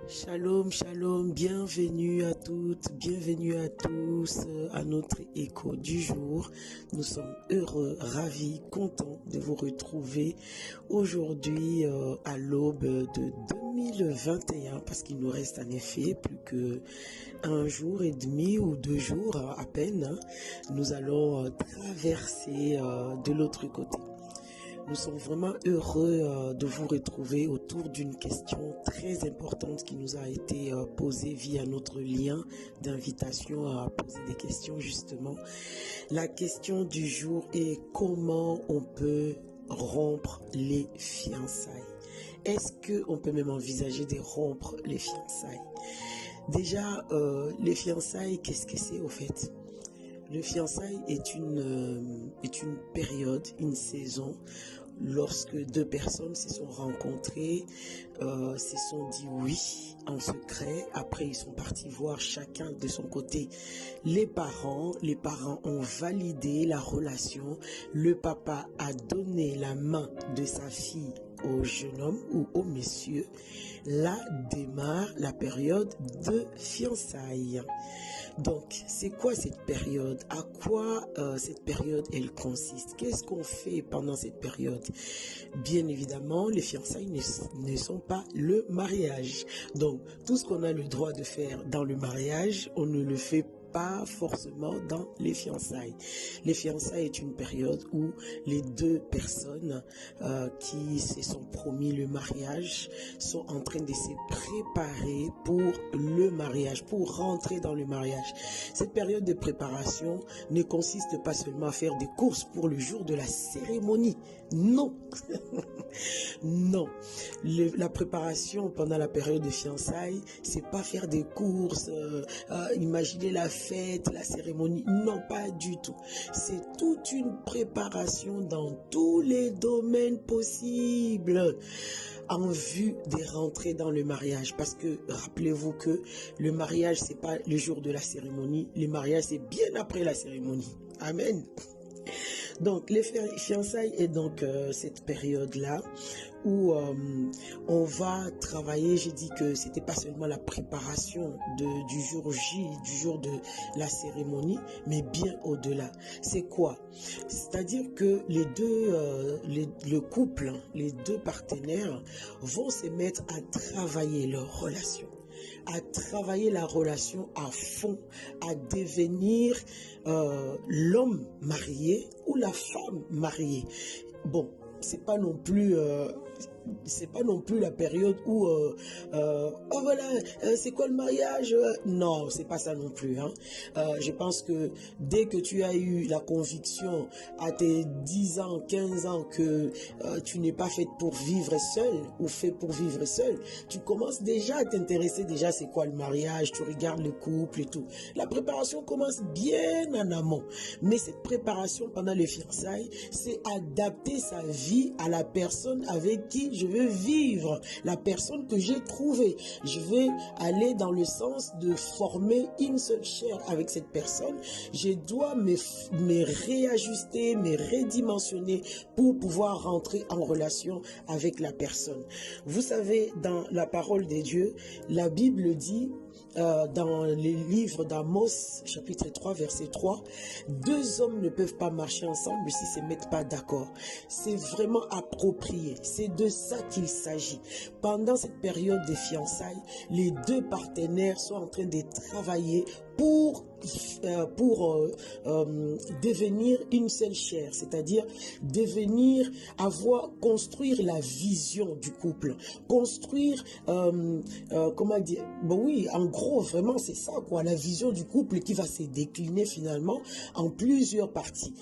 Shalom, shalom, bienvenue à toutes, bienvenue à tous à notre écho du jour. Nous sommes heureux, ravis, contents de vous retrouver aujourd'hui à l'aube de 2021 parce qu'il nous reste en effet plus que un jour et demi ou 2 jours à peine. Nous allons traverser de l'autre côté. Nous sommes vraiment heureux de vous retrouver autour d'une question très importante qui nous a été posée via notre lien d'invitation à poser des questions justement. La question du jour est comment on peut rompre les fiançailles. Est-ce qu'on peut même envisager de rompre les fiançailles? Déjà, les fiançailles, qu'est-ce que c'est au fait? Le fiançailles est une période, une saison, lorsque deux personnes se sont rencontrées, se sont dit oui en secret. Après, ils sont partis voir chacun de son côté les parents. Les parents ont validé la relation. Le papa a donné la main de sa fille au jeune homme ou au monsieur. Là démarre la période de fiançailles. Donc, c'est quoi cette période? À quoi cette période, elle consiste? Qu'est-ce qu'on fait pendant cette période? Bien évidemment, les fiançailles ne sont pas le mariage. Donc, tout ce qu'on a le droit de faire dans le mariage, on ne le fait pas forcément dans les fiançailles. Les fiançailles est une période où les deux personnes qui se sont promis le mariage sont en train de se préparer pour le mariage, pour rentrer dans le mariage. Cette période de préparation ne consiste pas seulement à faire des courses pour le jour de la cérémonie. Non. Non. La préparation pendant la période de fiançailles, c'est pas faire des courses, imaginer la fête, la cérémonie. Non, pas du tout. C'est toute une préparation dans tous les domaines possibles en vue de rentrer dans le mariage. Parce que rappelez-vous que le mariage, c'est pas le jour de la cérémonie. Le mariage, c'est bien après la cérémonie. Amen. Donc, les fiançailles est donc cette période-là où on va travailler. J'ai dit que c'était pas seulement la préparation du jour J, du jour de la cérémonie, mais bien au-delà. C'est quoi? C'est-à-dire que les deux, le couple, les deux partenaires vont se mettre à travailler leur relation, à travailler la relation à fond, à devenir l'homme marié ou la femme mariée. Bon, c'est pas non plus la période où oh voilà, c'est quoi le mariage? Non, c'est pas ça non plus, hein. Je pense que dès que tu as eu la conviction à tes 10 ans, 15 ans que tu n'es pas faite pour vivre seule ou fait pour vivre seule, tu commences déjà à t'intéresser déjà c'est quoi le mariage, tu regardes le couple et tout. La préparation commence bien en amont, mais cette préparation pendant les fiançailles, c'est adapter sa vie à la personne avec qui je veux vivre, la personne que j'ai trouvée. Je vais aller dans le sens de former une seule chair avec cette personne. Je dois me réajuster, me redimensionner pour pouvoir rentrer en relation avec la personne. Vous savez, dans la parole de Dieu, la Bible dit dans les livres d'Amos, chapitre 3, verset 3, deux hommes ne peuvent pas marcher ensemble s'ils ne se mettent pas d'accord. C'est vraiment approprié. C'est de ça qu'il s'agit. Pendant cette période de fiançailles, les deux partenaires sont en train de travailler pour devenir une seule chair, c'est-à-dire construire la vision du couple, construire, comment dire, bon oui, en gros, vraiment c'est ça quoi, la vision du couple qui va se décliner finalement en plusieurs parties.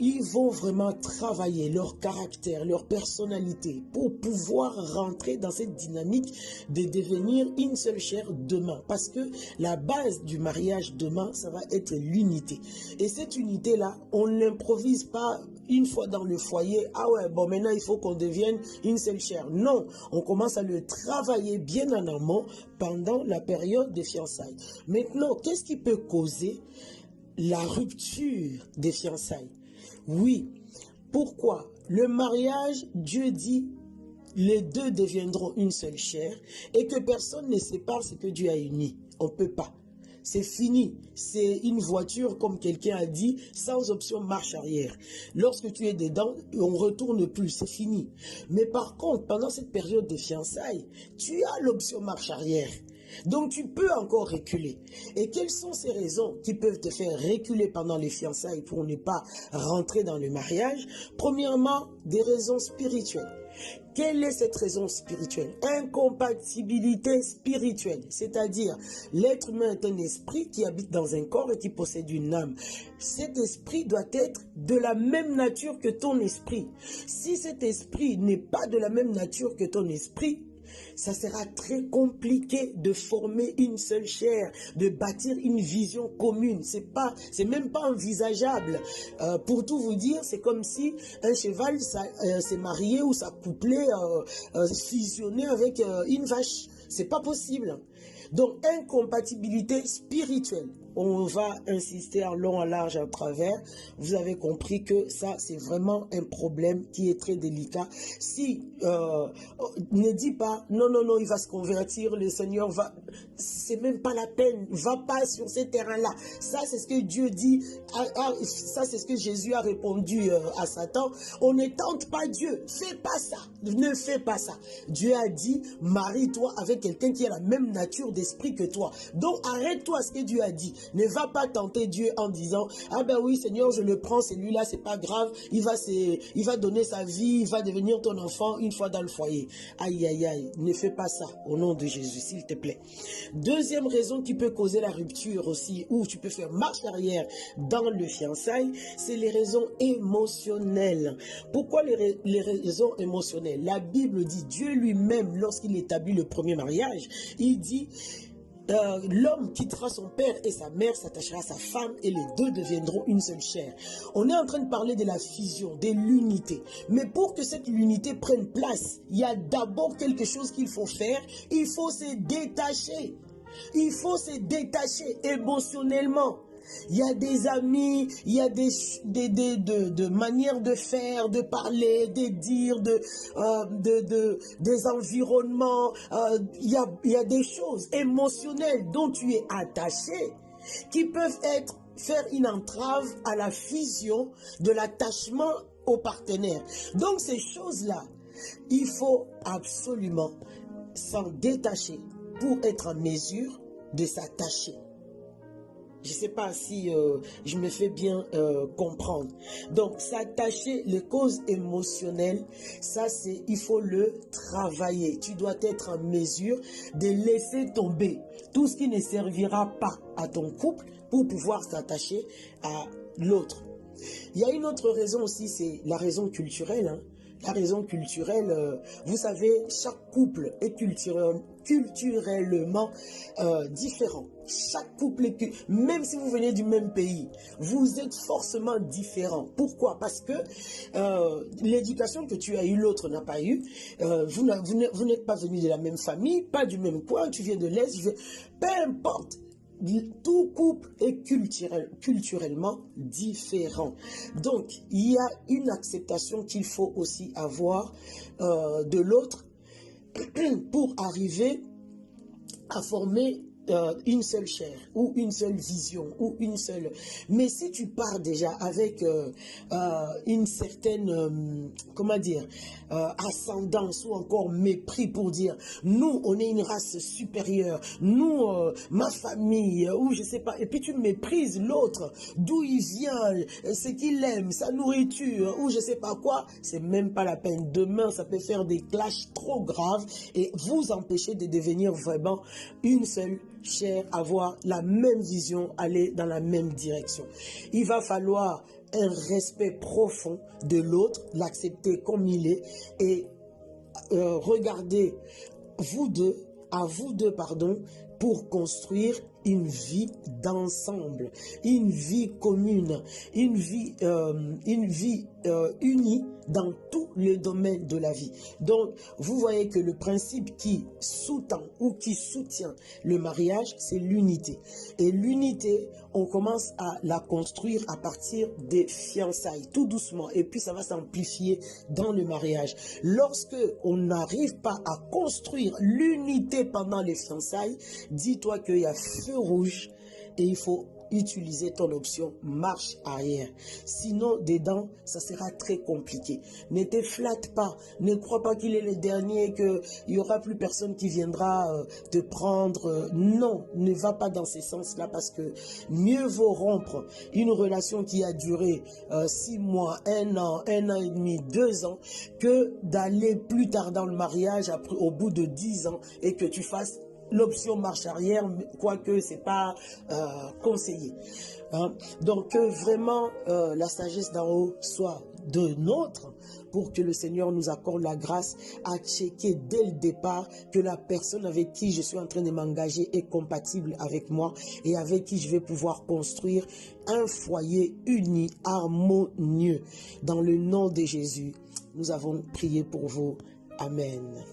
Ils vont vraiment travailler leur caractère, leur personnalité pour pouvoir rentrer dans cette dynamique de devenir une seule chair demain. Parce que la base du mariage demain, ça va être l'unité. Et cette unité-là, on ne l'improvise pas une fois dans le foyer. Ah ouais, bon maintenant il faut qu'on devienne une seule chair. Non, on commence à le travailler bien en amont pendant la période des fiançailles. Maintenant, qu'est-ce qui peut causer la rupture des fiançailles? Oui, pourquoi? Le mariage, Dieu dit, les deux deviendront une seule chair et que personne ne sépare ce que Dieu a uni. On ne peut pas. C'est fini. C'est une voiture, comme quelqu'un a dit, sans option marche arrière. Lorsque tu es dedans, on ne retourne plus, c'est fini. Mais par contre, pendant cette période de fiançailles, tu as l'option marche arrière. Donc tu peux encore reculer. Et quelles sont ces raisons qui peuvent te faire reculer pendant les fiançailles pour ne pas rentrer dans le mariage? Premièrement, des raisons spirituelles. Quelle est cette raison spirituelle? Incompatibilité spirituelle, c'est-à-dire l'être humain est un esprit qui habite dans un corps et qui possède une âme. Cet esprit doit être de la même nature que ton esprit. Si cet esprit n'est pas de la même nature que ton esprit, ça sera très compliqué de former une seule chair, de bâtir une vision commune. C'est même pas envisageable. Pour tout vous dire, c'est comme si un cheval s'est marié ou s'accouplait, fusionné avec une vache. C'est pas possible. Donc, incompatibilité spirituelle. On va insister en long, en large, à travers. Vous avez compris que ça, c'est vraiment un problème qui est très délicat. Si, ne dis pas, non, non, non, il va se convertir, le Seigneur va... C'est même pas la peine. Va pas sur ces terrains-là. Ça, c'est ce que Dieu dit. Ça, c'est ce que Jésus a répondu à Satan. On ne tente pas Dieu. Fais pas ça. Ne fais pas ça. Dieu a dit, marie-toi avec quelqu'un qui a la même nature d'esprit que toi. Donc, arrête-toi à ce que Dieu a dit. Ne va pas tenter Dieu en disant, ah ben oui, Seigneur, je le prends, celui-là, c'est pas grave. Il va donner sa vie, il va devenir ton enfant une fois dans le foyer. Aïe, aïe, aïe. Ne fais pas ça au nom de Jésus, s'il te plaît. Deuxième raison qui peut causer la rupture aussi, ou tu peux faire marche arrière dans le fiançailles, c'est les raisons émotionnelles. Pourquoi les raisons émotionnelles? La Bible dit, Dieu lui-même, lorsqu'il établit le premier mariage, il dit, l'homme quittera son père et sa mère, s'attachera à sa femme et les deux deviendront une seule chair. On est en train de parler de la fusion, de l'unité. Mais pour que cette unité prenne place, il y a d'abord quelque chose qu'il faut faire. Il faut se détacher. Il faut se détacher émotionnellement. Il y a des amis, il y a des manières de faire, de parler, de dire, des environnements. Il y a des choses émotionnelles dont tu es attaché qui peuvent faire une entrave à la fusion de l'attachement au partenaire. Donc ces choses-là, il faut absolument s'en détacher pour être en mesure de s'attacher. Je ne sais pas si je me fais bien comprendre. Donc, s'attacher, les causes émotionnelles, ça c'est, il faut le travailler. Tu dois être en mesure de laisser tomber tout ce qui ne servira pas à ton couple pour pouvoir s'attacher à l'autre. Il y a une autre raison aussi, c'est la raison culturelle, hein. La raison culturelle, vous savez, chaque couple est culturellement différent. Chaque couple est, même si vous venez du même pays, vous êtes forcément différents. Pourquoi? Parce que l'éducation que tu as eue, l'autre n'a pas eu. Vous n'êtes pas venus de la même famille, pas du même coin, tu viens de l'Est, peu importe. Tout couple est culturellement différent. Donc, il y a une acceptation qu'il faut aussi avoir de l'autre pour arriver à former une seule chair ou une seule vision ou une seule... Mais si tu pars déjà avec une certaine, comment dire, ascendance ou encore mépris pour dire, nous, on est une race supérieure, nous, ma famille, ou je sais pas, et puis tu méprises l'autre, d'où il vient, ce qu'il aime, sa nourriture, ou je sais pas quoi, c'est même pas la peine. Demain, ça peut faire des clashs trop graves et vous empêcher de devenir vraiment une seule chair, avoir la même vision, aller dans la même direction. Il va falloir un respect profond de l'autre, l'accepter comme il est et regarder à vous deux, pardon, pour construire une vie d'ensemble, une vie commune, une vie unie dans tous les domaines de la vie. Donc, vous voyez que le principe qui sous-tend ou qui soutient le mariage, c'est l'unité. Et l'unité, on commence à la construire à partir des fiançailles, tout doucement. Et puis, ça va s'amplifier dans le mariage. Lorsque on n'arrive pas à construire l'unité pendant les fiançailles, dis-toi qu'il y a feu rouge et il faut utiliser ton option marche arrière. Sinon, dedans, ça sera très compliqué. Ne te flatte pas. Ne crois pas qu'il est le dernier, qu'il n'y aura plus personne qui viendra te prendre. Non, ne va pas dans ce sens-là parce que mieux vaut rompre une relation qui a duré 6 mois, 1 an et demi, 2 ans, que d'aller plus tard dans le mariage après, au bout de 10 ans et que tu fasses l'option marche arrière, quoique ce n'est pas conseillé. Hein? Donc, vraiment, la sagesse d'en haut soit de nôtre pour que le Seigneur nous accorde la grâce à checker dès le départ que la personne avec qui je suis en train de m'engager est compatible avec moi et avec qui je vais pouvoir construire un foyer uni, harmonieux. Dans le nom de Jésus, nous avons prié pour vous. Amen.